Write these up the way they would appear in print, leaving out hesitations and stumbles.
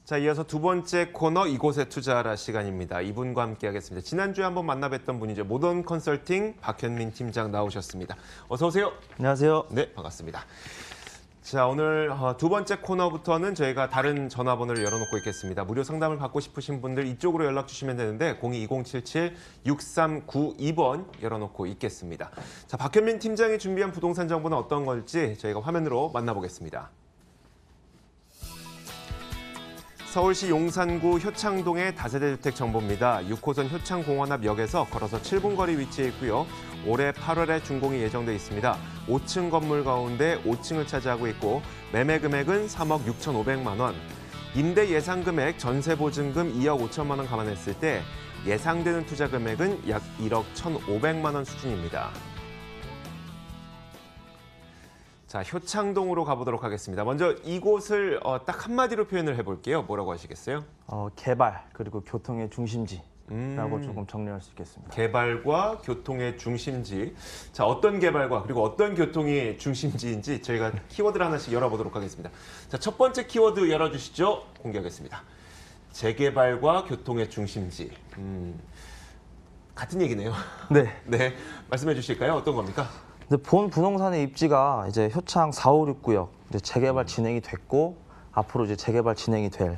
자, 이어서 두 번째 코너 이곳에 투자하라 시간입니다. 이분과 함께 하겠습니다. 지난주에 한번 만나뵀던 분이죠. 모던 컨설팅 박현민 팀장 나오셨습니다. 어서 오세요. 안녕하세요. 네, 반갑습니다. 자, 오늘 두 번째 코너부터는 저희가 다른 전화번호를 열어놓고 있겠습니다. 무료 상담을 받고 싶으신 분들 이쪽으로 연락 주시면 되는데 02-2077-6392번 열어놓고 있겠습니다. 자, 박현민 팀장이 준비한 부동산 정보는 어떤 걸지 저희가 화면으로 만나보겠습니다. 서울시 용산구 효창동의 다세대 주택 정보입니다. 6호선 효창공원 앞 역에서 걸어서 7분 거리 위치해 있고요. 올해 8월에 준공이 예정돼 있습니다. 5층 건물 가운데 5층을 차지하고 있고 매매 금액은 3억 6,500만 원. 임대 예상 금액, 전세 보증금 2억 5천만 원 감안했을 때 예상되는 투자 금액은 약 1억 1,500만 원 수준입니다. 자, 효창동으로 가보도록 하겠습니다. 먼저 이곳을 딱 한마디로 표현을 해볼게요. 뭐라고 하시겠어요? 개발 그리고 교통의 중심지라고 조금 정리할 수 있겠습니다. 개발과 교통의 중심지. 자, 어떤 개발과 그리고 어떤 교통이 중심지인지 저희가 키워드를 하나씩 열어보도록 하겠습니다. 자, 첫 번째 키워드 열어주시죠. 공개하겠습니다. 재개발과 교통의 중심지. 같은 얘기네요. 네. 네, 말씀해 주실까요? 어떤 겁니까? 근데 본 부동산의 입지가 이제 효창 4, 5, 6구역 이제 재개발 진행이 됐고 앞으로 이제 재개발 진행이 될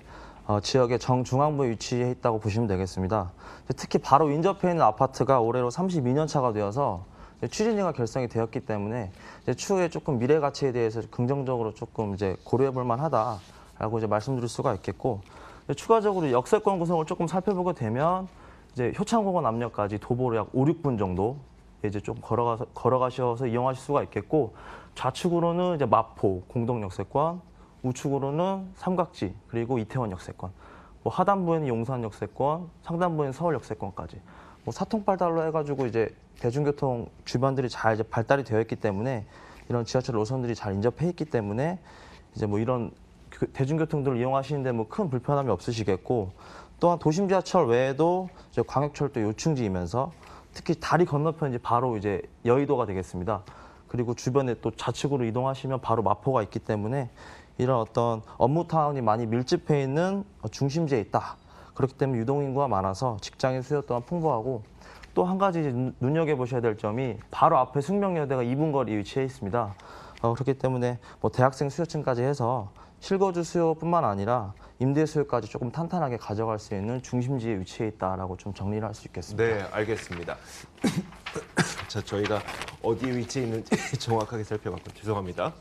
지역의 정중앙부에 위치해 있다고 보시면 되겠습니다. 특히 바로 인접해 있는 아파트가 올해로 32년 차가 되어서 추진위가 결성이 되었기 때문에 이제 추후에 조금 미래 가치에 대해서 긍정적으로 조금 이제 고려해 볼 만하다라고 이제 말씀드릴 수가 있겠고, 추가적으로 역세권 구성을 조금 살펴보게 되면 이제 효창공원 앞역까지 도보로 약 5, 6분 정도 이제 좀 걸어가셔서 이용하실 수가 있겠고, 좌측으로는 이제 마포 공동 역세권, 우측으로는 삼각지 그리고 이태원 역세권, 하단부에는 용산 역세권, 상단부에는 서울 역세권까지 사통팔달로 해가지고 이제 대중교통 주변들이 잘 이제 발달이 되어 있기 때문에 이런 지하철 노선들이 잘 인접해 있기 때문에 이제 이런 대중교통들을 이용하시는데 큰 불편함이 없으시겠고, 또한 도심 지하철 외에도 이제 광역철도 요충지이면서 특히 다리 건너편 이제 바로 이제 여의도가 되겠습니다. 그리고 주변에 또 좌측으로 이동하시면 바로 마포가 있기 때문에 이런 어떤 업무타운이 많이 밀집해 있는 중심지에 있다. 그렇기 때문에 유동인구가 많아서 직장인 수요 또한 풍부하고, 또 한 가지 눈여겨보셔야 될 점이 바로 앞에 숙명여대가 2분 거리에 위치해 있습니다. 그렇기 때문에 대학생 수요층까지 해서 실거주 수요뿐만 아니라 임대 수요까지 조금 탄탄하게 가져갈 수 있는 중심지에 위치해 있다라고 좀 정리를 할 수 있겠습니다. 네, 알겠습니다. 자, 저희가 어디에 위치해 있는지 정확하게 살펴봤고 죄송합니다.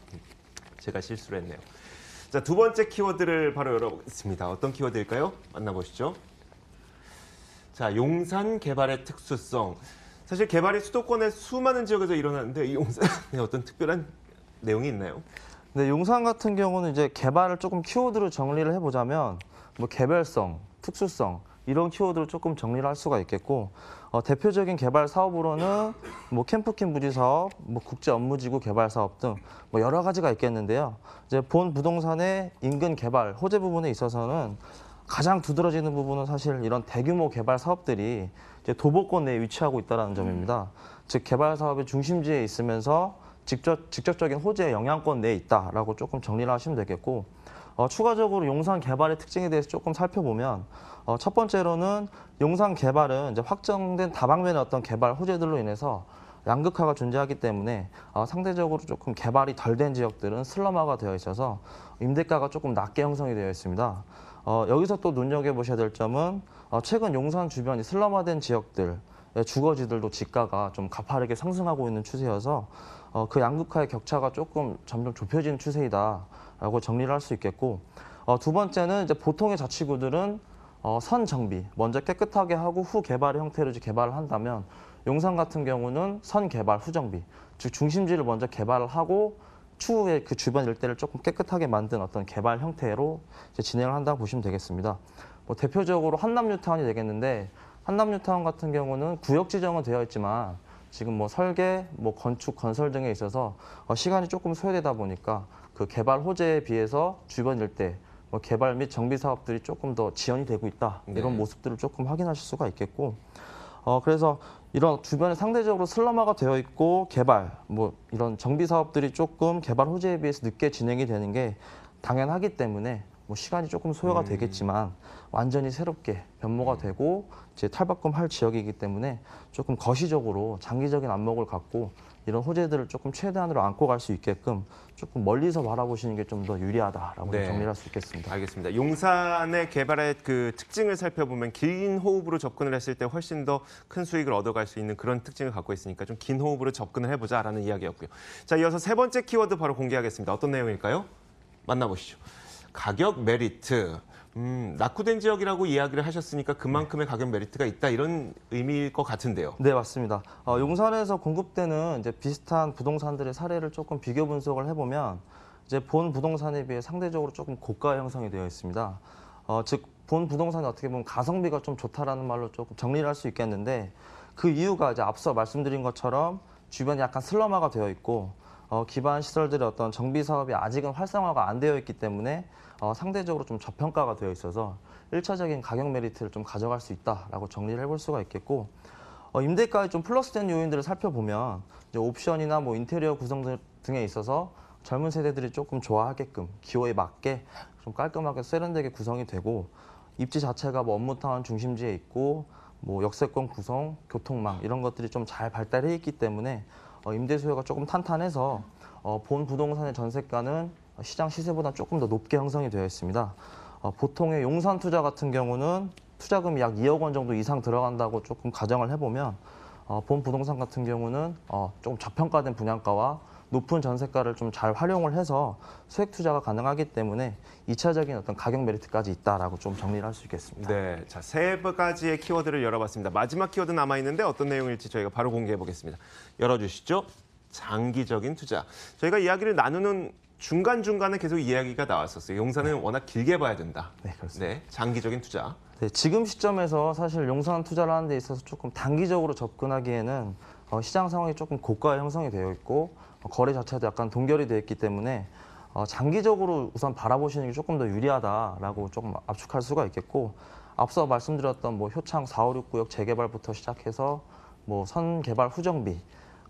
제가 실수를 했네요. 자, 두 번째 키워드를 바로 열어보겠습니다. 어떤 키워드일까요? 만나보시죠. 자, 용산 개발의 특수성. 사실 개발이 수도권의 수많은 지역에서 일어나는데 이 용산에 어떤 특별한 내용이 있나요? 네, 용산 같은 경우는 이제 개발을 조금 키워드로 정리를 해보자면 개별성, 특수성 이런 키워드로 조금 정리를 할 수가 있겠고, 대표적인 개발 사업으로는 캠프킨 부지 사업, 국제 업무지구 개발 사업 등 여러 가지가 있겠는데요. 이제 본 부동산의 인근 개발 호재 부분에 있어서는 가장 두드러지는 부분은 사실 이런 대규모 개발 사업들이 이제 도보권 내에 위치하고 있다는 점입니다. 즉 개발 사업의 중심지에 있으면서 직접적인 호재의 영향권 내에 있다라고 조금 정리를 하시면 되겠고, 추가적으로 용산 개발의 특징에 대해서 조금 살펴보면 첫 번째로는 용산 개발은 이제 확정된 다방면의 어떤 개발 호재들로 인해서 양극화가 존재하기 때문에 상대적으로 조금 개발이 덜 된 지역들은 슬럼화가 되어 있어서 임대가가 조금 낮게 형성이 되어 있습니다. 여기서 또 눈여겨보셔야 될 점은 최근 용산 주변이 슬럼화된 지역들, 주거지들도 지가가 좀 가파르게 상승하고 있는 추세여서 그 양극화의 격차가 조금 점점 좁혀지는 추세이다라고 정리를 할 수 있겠고, 두 번째는 이제 보통의 자치구들은 선 정비, 먼저 깨끗하게 하고 후 개발의 형태로 이제 개발을 한다면, 용산 같은 경우는 선 개발 후 정비, 즉 중심지를 먼저 개발을 하고 추후에 그 주변 일대를 조금 깨끗하게 만든 어떤 개발 형태로 이제 진행을 한다고 보시면 되겠습니다. 대표적으로 한남뉴타운이 되겠는데, 한남뉴타운 같은 경우는 구역 지정은 되어 있지만 지금 설계, 건축, 건설 등에 있어서 시간이 조금 소요되다 보니까 그 개발 호재에 비해서 주변 일대 개발 및 정비 사업들이 조금 더 지연이 되고 있다. 이런 모습들을 조금 확인하실 수가 있겠고, 그래서 이런 주변에 상대적으로 슬럼화가 되어 있고 개발, 이런 정비 사업들이 조금 개발 호재에 비해서 늦게 진행이 되는 게 당연하기 때문에 뭐 시간이 조금 소요가 되겠지만 완전히 새롭게 변모가 되고 이제 탈바꿈할 지역이기 때문에 조금 거시적으로 장기적인 안목을 갖고 이런 호재들을 조금 최대한으로 안고 갈 수 있게끔 조금 멀리서 바라보시는 게 좀 더 유리하다라고 네. 정리할 수 있겠습니다. 알겠습니다. 용산의 개발의 그 특징을 살펴보면 긴 호흡으로 접근을 했을 때 훨씬 더 큰 수익을 얻어갈 수 있는 그런 특징을 갖고 있으니까 좀 긴 호흡으로 접근을 해보자라는 이야기였고요. 자, 이어서 세 번째 키워드 바로 공개하겠습니다. 어떤 내용일까요? 만나보시죠. 가격 메리트. 낙후된 지역이라고 이야기를 하셨으니까 그만큼의 가격 메리트가 있다 이런 의미일 것 같은데요. 네, 맞습니다. 용산에서 공급되는 이제 비슷한 부동산들의 사례를 조금 비교 분석을 해보면 이제 본 부동산에 비해 상대적으로 조금 고가 형성이 되어 있습니다. 즉, 본 부동산이 어떻게 보면 가성비가 좀 좋다라는 말로 조금 정리를 할 수 있겠는데 그 이유가 이제 앞서 말씀드린 것처럼 주변이 약간 슬럼화가 되어 있고 기반 시설들의 어떤 정비 사업이 아직은 활성화가 안 되어 있기 때문에 상대적으로 좀 저평가가 되어 있어서 1차적인 가격 메리트를 좀 가져갈 수 있다라고 정리를 해볼 수가 있겠고 임대가에 좀 플러스된 요인들을 살펴보면 이제 옵션이나 뭐 인테리어 구성 등에 있어서 젊은 세대들이 조금 좋아하게끔 기호에 맞게 좀 깔끔하게 세련되게 구성이 되고 입지 자체가 뭐 업무타운 중심지에 있고 뭐 역세권 구성, 교통망 이런 것들이 좀 잘 발달해 있기 때문에 임대 수요가 조금 탄탄해서 본 부동산의 전세가는 시장 시세보다 조금 더 높게 형성이 되어 있습니다. 보통의 용산 투자 같은 경우는 투자금이 약 2억 원 정도 이상 들어간다고 조금 가정을 해보면 본 부동산 같은 경우는 조금 저평가된 분양가와 높은 전세가를 좀 잘 활용을 해서 소액 투자가 가능하기 때문에 2차적인 어떤 가격 메리트까지 있다라고 좀 정리를 할 수 있겠습니다. 네, 자, 세 가지의 키워드를 열어봤습니다. 마지막 키워드 남아있는데 어떤 내용일지 저희가 바로 공개해 보겠습니다. 열어주시죠. 장기적인 투자. 저희가 이야기를 나누는 중간중간에 계속 이야기가 나왔었어요. 용산은 워낙 길게 봐야 된다. 네, 그렇습니다. 네, 장기적인 투자. 네, 지금 시점에서 사실 용산 투자를 하는 데 있어서 조금 단기적으로 접근하기에는 시장 상황이 조금 고가 형성이 되어 있고 거래 자체도 약간 동결이 되어 있기 때문에 장기적으로 우선 바라보시는 게 조금 더 유리하다라고 조금 압축할 수가 있겠고 앞서 말씀드렸던 뭐 효창 4, 5, 6 구역 재개발부터 시작해서 뭐 선개발 후정비,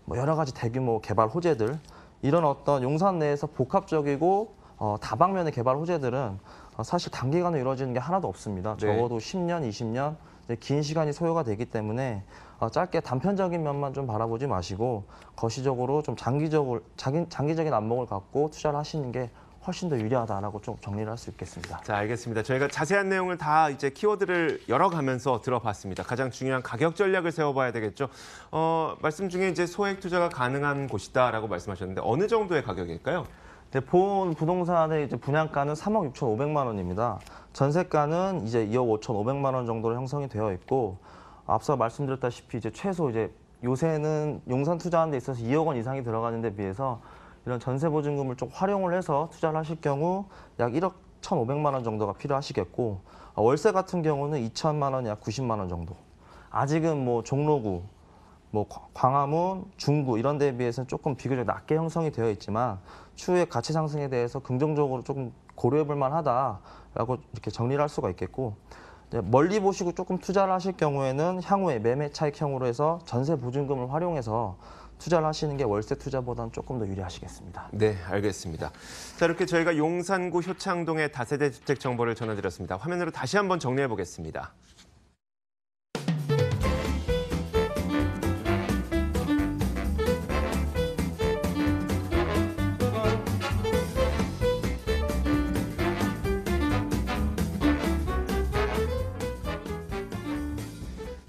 뭐 여러 가지 대규모 개발 호재들 이런 어떤 용산 내에서 복합적이고 다방면의 개발 호재들은 사실 단기간에 이루어지는 게 하나도 없습니다. 네. 적어도 10년, 20년 이제 긴 시간이 소요가 되기 때문에 짧게 단편적인 면만 좀 바라보지 마시고 거시적으로 좀 장기적인 안목을 갖고 투자를 하시는 게 훨씬 더 유리하다라고 좀 정리를 할 수 있겠습니다. 자, 알겠습니다. 저희가 자세한 내용을 다 이제 키워드를 열어가면서 들어봤습니다. 가장 중요한 가격 전략을 세워봐야 되겠죠. 말씀 중에 이제 소액 투자가 가능한 곳이다라고 말씀하셨는데 어느 정도의 가격일까요? 네, 본 부동산의 이제 분양가는 3억 6,500만 원입니다. 전세가는 이제 2억 5,500만 원 정도로 형성이 되어 있고 앞서 말씀드렸다시피 이제 최소 이제 요새는 용산 투자하는 데 있어서 2억 원 이상이 들어가는 데 비해서 이런 전세 보증금을 좀 활용을 해서 투자를 하실 경우 약 1억 1,500만 원 정도가 필요하시겠고 월세 같은 경우는 2천만 원, 약 90만 원 정도. 아직은 뭐 종로구, 뭐 광화문, 중구 이런 데에 비해서는 조금 비교적 낮게 형성이 되어 있지만 추후에 가치 상승에 대해서 긍정적으로 조금 고려해 볼 만하다라고 이렇게 정리를 할 수가 있겠고 멀리 보시고 조금 투자를 하실 경우에는 향후에 매매 차익형으로 해서 전세 보증금을 활용해서 투자를 하시는 게 월세 투자보다는 조금 더 유리하시겠습니다. 네, 알겠습니다. 자, 이렇게 저희가 용산구 효창동의 다세대 주택 정보를 전해드렸습니다. 화면으로 다시 한번 정리해 보겠습니다.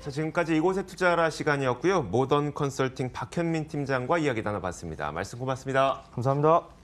자, 지금까지 이곳에 투자하라 시간이었고요. 모던 컨설팅 박현민 팀장과 이야기 나눠봤습니다. 말씀 고맙습니다. 감사합니다.